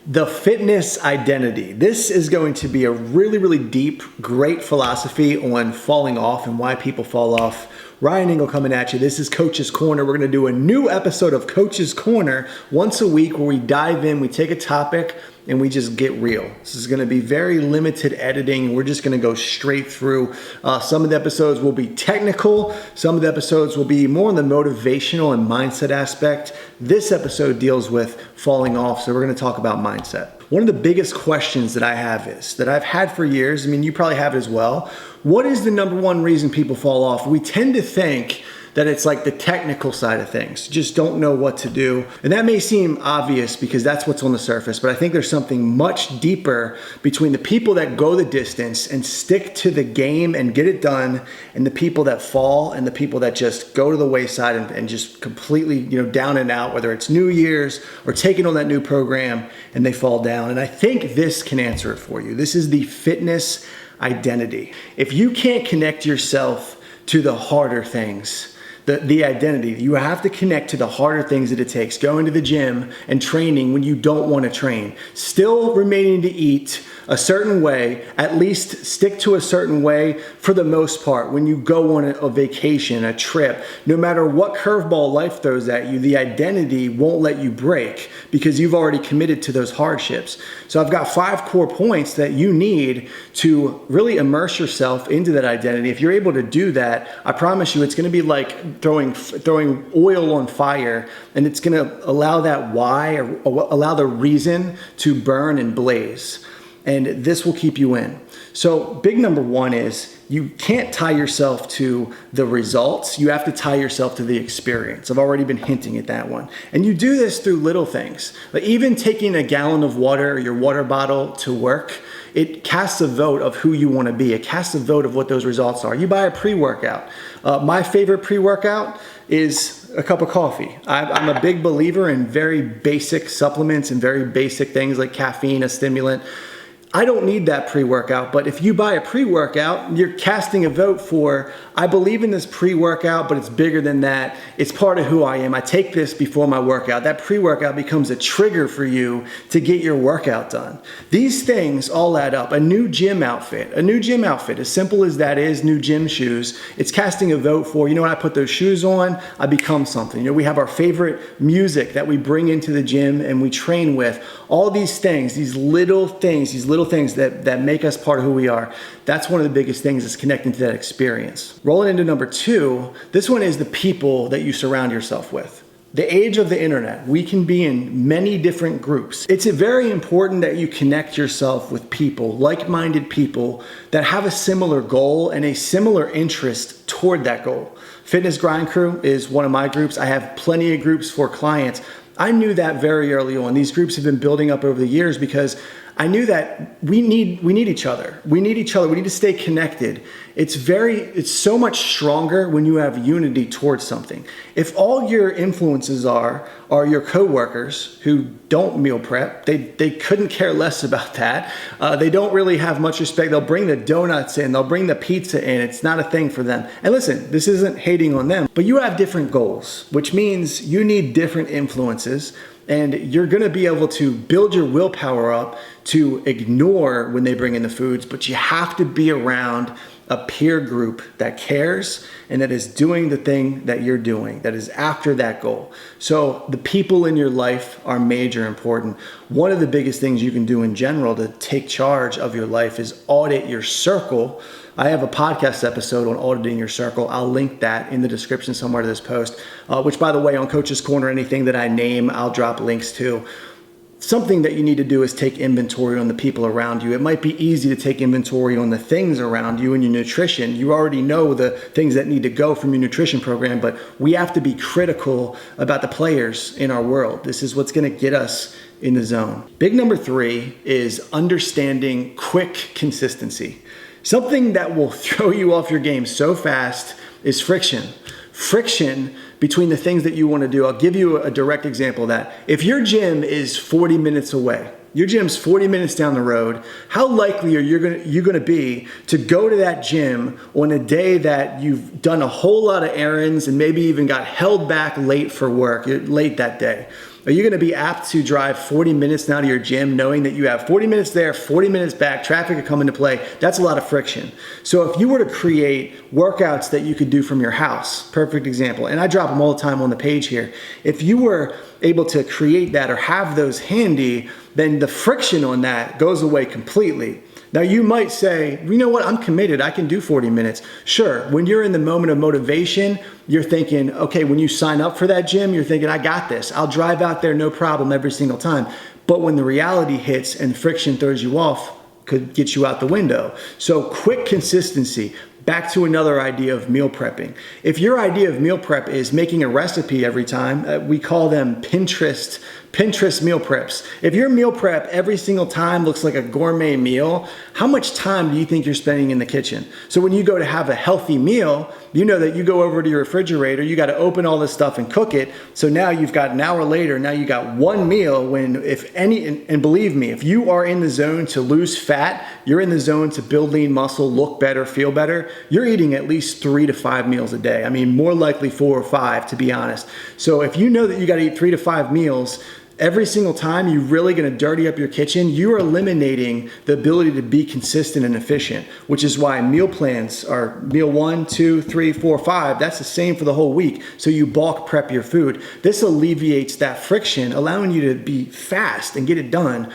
The fitness identity. This is going to be a really, really deep, great philosophy on falling off and why people fall off. Ryan Engel coming at you. This is Coach's Corner. We're going to do a new episode of Coach's Corner once a week where we dive in, we take a topic, and we just get real. This is going to be very limited editing. We're just going to go straight through. Some of the episodes will be technical. Some of the episodes will be more on the motivational and mindset aspect. This episode deals with falling off, so we're going to talk about mindset. One of the biggest questions that I have is, that I've had for years, I mean, you probably have it as well. What is the number one reason people fall off? We tend to think that it's like the technical side of things, just don't know what to do. And that may seem obvious because that's what's on the surface, but I think there's something much deeper between the people that go the distance and stick to the game and get it done, and the people that fall and the people that just go to the wayside and just completely, down and out, whether it's New Year's or taking on that new program and they fall down. And I think this can answer it for you. This is the fitness identity. If you can't connect yourself to the harder things, the identity, you have to connect to the harder things that it takes. Going to the gym and training when you don't want to train. Still remaining to eat a certain way, at least stick to a certain way for the most part. When you go on a vacation, a trip, no matter what curveball life throws at you, the identity won't let you break because you've already committed to those hardships. So I've got 5 core points that you need to really immerse yourself into that identity. If you're able to do that, I promise you it's going to be like throwing oil on fire, and it's going to allow that why, or allow the reason to burn and blaze. And this will keep you in. So big number one is you can't tie yourself to the results. You have to tie yourself to the experience. I've already been hinting at that one. And you do this through little things. Like even taking a gallon of water or your water bottle to work, it casts a vote of who you want to be. It casts a vote of what those results are. You buy a pre-workout. My favorite pre-workout is a cup of coffee. I'm a big believer in very basic supplements and very basic things like caffeine, a stimulant. I don't need that pre-workout, but if you buy a pre-workout, you're casting a vote for, I believe in this pre-workout, but it's bigger than that. It's part of who I am. I take this before my workout. That pre-workout becomes a trigger for you to get your workout done. These things all add up. A new gym outfit, as simple as that is, new gym shoes, it's casting a vote for, when I put those shoes on, I become something. We have our favorite music that we bring into the gym and we train with. All these things, these little things that make us part of who we are. That's one of the biggest things, is connecting to that experience. Rolling into number 2, this one is the people that you surround yourself with. The age of the internet, we can be in many different groups. It's very important that you connect yourself with people, like-minded people that have a similar goal and a similar interest toward that goal. Fitness Grind Crew is one of my groups. I have plenty of groups for clients. I knew that very early on. These groups have been building up over the years because I knew that we need each other. We need each other. We need to stay connected. It's so much stronger when you have unity towards something. If all your influences are your coworkers who don't meal prep, they couldn't care less about that. They don't really have much respect. They'll bring the donuts in, they'll bring the pizza in. It's not a thing for them. And listen, this isn't hating on them, but you have different goals, which means you need different influences. And you're going to be able to build your willpower up to ignore when they bring in the foods, but you have to be around a peer group that cares and that is doing the thing that you're doing, that is after that goal. So the people in your life are major important. One of the biggest things you can do in general to take charge of your life is audit your circle. I have a podcast episode on auditing your circle. I'll link that in the description somewhere to this post, which, by the way, on Coach's Corner, anything that I name, I'll drop links to. Something that you need to do is take inventory on the people around you. It might be easy to take inventory on the things around you and your nutrition. You already know the things that need to go from your nutrition program, but we have to be critical about the players in our world. This is what's going to get us in the zone. Big number 3 is understanding quick consistency. Something that will throw you off your game so fast is friction. Friction between the things that you want to do. I'll give you a direct example of that. If your gym is 40 minutes away, your gym's 40 minutes down the road, how likely are you going to be to go to that gym on a day that you've done a whole lot of errands and maybe even got held back late for work, late that day? Are you going to be apt to drive 40 minutes now to your gym knowing that you have 40 minutes there, 40 minutes back, traffic could come into play? That's a lot of friction. So if you were to create workouts that you could do from your house, perfect example, and I drop them all the time on the page here. If you were able to create that or have those handy, then the friction on that goes away completely. Now you might say, you know what, I'm committed, I can do 40 minutes. Sure, when you're in the moment of motivation, you're thinking, okay, when you sign up for that gym, you're thinking, I got this. I'll drive out there, no problem, every single time. But when the reality hits and friction throws you off, could get you out the window. So quick consistency. Back to another idea of meal prepping. If your idea of meal prep is making a recipe every time, we call them Pinterest meal preps. If your meal prep every single time looks like a gourmet meal, how much time do you think you're spending in the kitchen? So when you go to have a healthy meal, you know that you go over to your refrigerator, you got to open all this stuff and cook it. So now you've got an hour later, now you got one meal when and believe me, if you are in the zone to lose fat, you're in the zone to build lean muscle, look better, feel better, you're eating at least 3 to 5 meals a day. I mean, more likely 4 or 5 to be honest. So if you know that you got to eat 3 to 5 meals, every single time you're really going to dirty up your kitchen, you are eliminating the ability to be consistent and efficient, which is why meal plans are meal 1, 2, 3, 4, 5. That's the same for the whole week. So you bulk prep your food. This alleviates that friction, allowing you to be fast and get it done.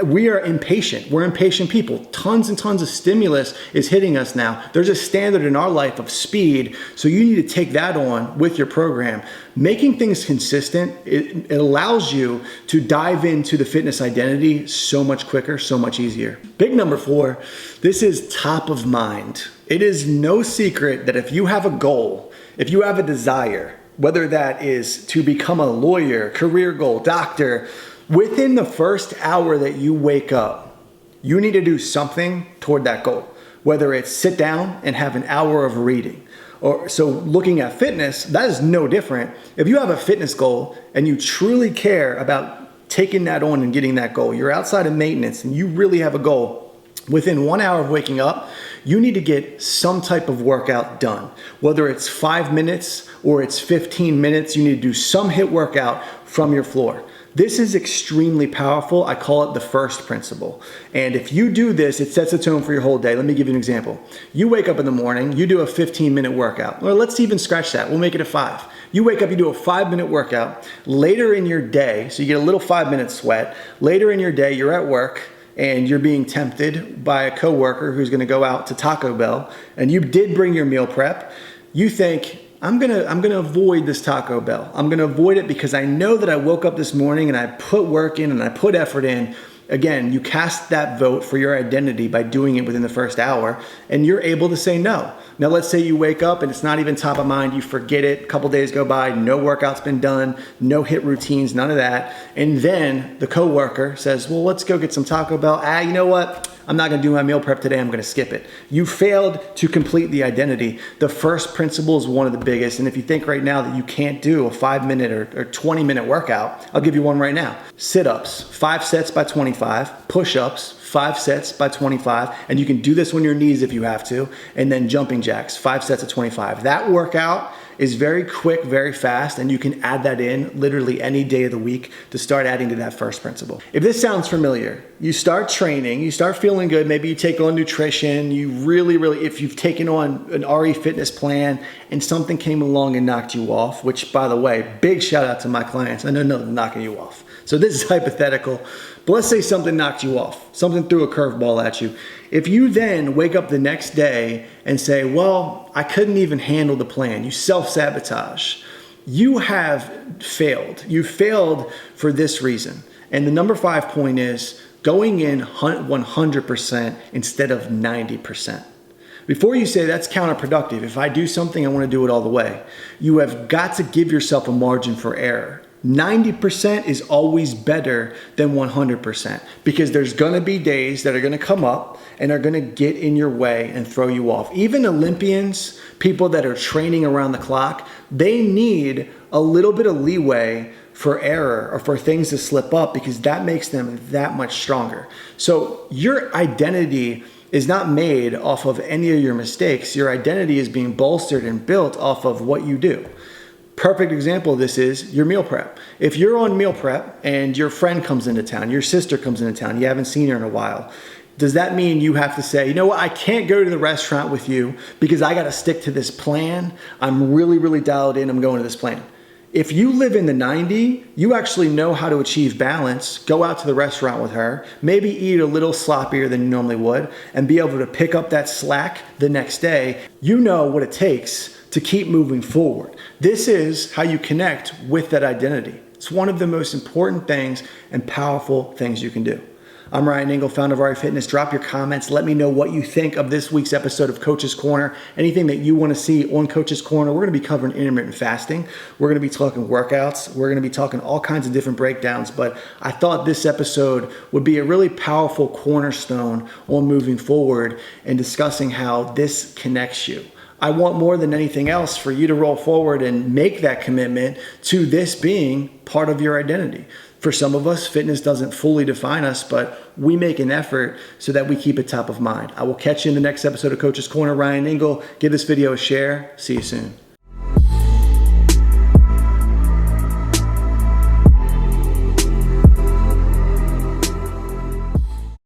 We are impatient. We're impatient people. Tons and tons of stimulus is hitting us now. There's a standard in our life of speed, so you need to take that on with your program. Making things consistent, it allows you to dive into the fitness identity so much quicker, so much easier. Big number 4, this is top of mind. It is no secret that if you have a goal, if you have a desire, whether that is to become a lawyer, career goal, doctor, within the first hour that you wake up, you need to do something toward that goal. Whether it's sit down and have an hour of reading. So looking at fitness, that is no different. If you have a fitness goal and you truly care about taking that on and getting that goal, you're outside of maintenance and you really have a goal, within 1 hour of waking up, you need to get some type of workout done. Whether it's 5 minutes or it's 15 minutes, you need to do some HIIT workout from your floor. This is extremely powerful. I call it the first principle. And if you do this, it sets a tone for your whole day. Let me give you an example. You wake up in the morning, you do a 15-minute workout. Or let's even scratch that. We'll make it a 5. You wake up, you do a 5-minute workout. Later in your day, so you get a little 5-minute sweat. Later in your day, you're at work and you're being tempted by a coworker who's going to go out to Taco Bell, and you did bring your meal prep. You think, I'm gonna avoid this Taco Bell. I'm gonna avoid it because I know that I woke up this morning and I put work in and I put effort in. Again, you cast that vote for your identity by doing it within the first hour, and you're able to say no. Now, let's say you wake up and it's not even top of mind, you forget it, a couple days go by, no workout's been done, no HIIT routines, none of that. And then the coworker says, well, let's go get some Taco Bell. You know what? I'm not gonna do my meal prep today, I'm gonna skip it. You failed to complete the identity. The first principle is one of the biggest, and if you think right now that you can't do a 5-minute or 20-minute workout, I'll give you one right now. Sit-ups, 5 sets by 25, push-ups, 5 sets by 25, and you can do this on your knees if you have to, and then jumping jacks, 5 sets of 25. That workout is very quick, very fast, and you can add that in literally any day of the week to start adding to that first principle. If this sounds familiar, you start training, you start feeling good, maybe you take on nutrition, you really, if you've taken on an RE fitness plan and something came along and knocked you off, which by the way, big shout out to my clients, I know nothing's knocking you off. So this is hypothetical, but let's say something knocked you off, something threw a curveball at you. If you then wake up the next day and say, well, I couldn't even handle the plan, you self-sabotage, you have failed. You failed for this reason. And the number 5 point is going in 100% instead of 90%. Before you say that's counterproductive, if I do something, I want to do it all the way, you have got to give yourself a margin for error. 90% is always better than 100% because there's gonna be days that are gonna come up and are gonna get in your way and throw you off. Even Olympians, people that are training around the clock, they need a little bit of leeway for error or for things to slip up because that makes them that much stronger. So your identity is not made off of any of your mistakes. Your identity is being bolstered and built off of what you do. Perfect example of this is your meal prep. If you're on meal prep and your friend comes into town, your sister comes into town, you haven't seen her in a while, does that mean you have to say, you know what, I can't go to the restaurant with you because I got to stick to this plan. I'm really, really dialed in. I'm going to this plan. If you live in the 90, you actually know how to achieve balance, go out to the restaurant with her, maybe eat a little sloppier than you normally would, and be able to pick up that slack the next day. You know what it takes to keep moving forward. This is how you connect with that identity. It's one of the most important things and powerful things you can do. I'm Ryan Engel, founder of Audit Fitness. Drop your comments. Let me know what you think of this week's episode of Coach's Corner. Anything that you want to see on Coach's Corner. We're going to be covering intermittent fasting. We're going to be talking workouts. We're going to be talking all kinds of different breakdowns. But I thought this episode would be a really powerful cornerstone on moving forward and discussing how this connects you. I want more than anything else for you to roll forward and make that commitment to this being part of your identity. For some of us, fitness doesn't fully define us, but we make an effort so that we keep it top of mind. I will catch you in the next episode of Coach's Corner. Ryan Engel, give this video a share. See you soon.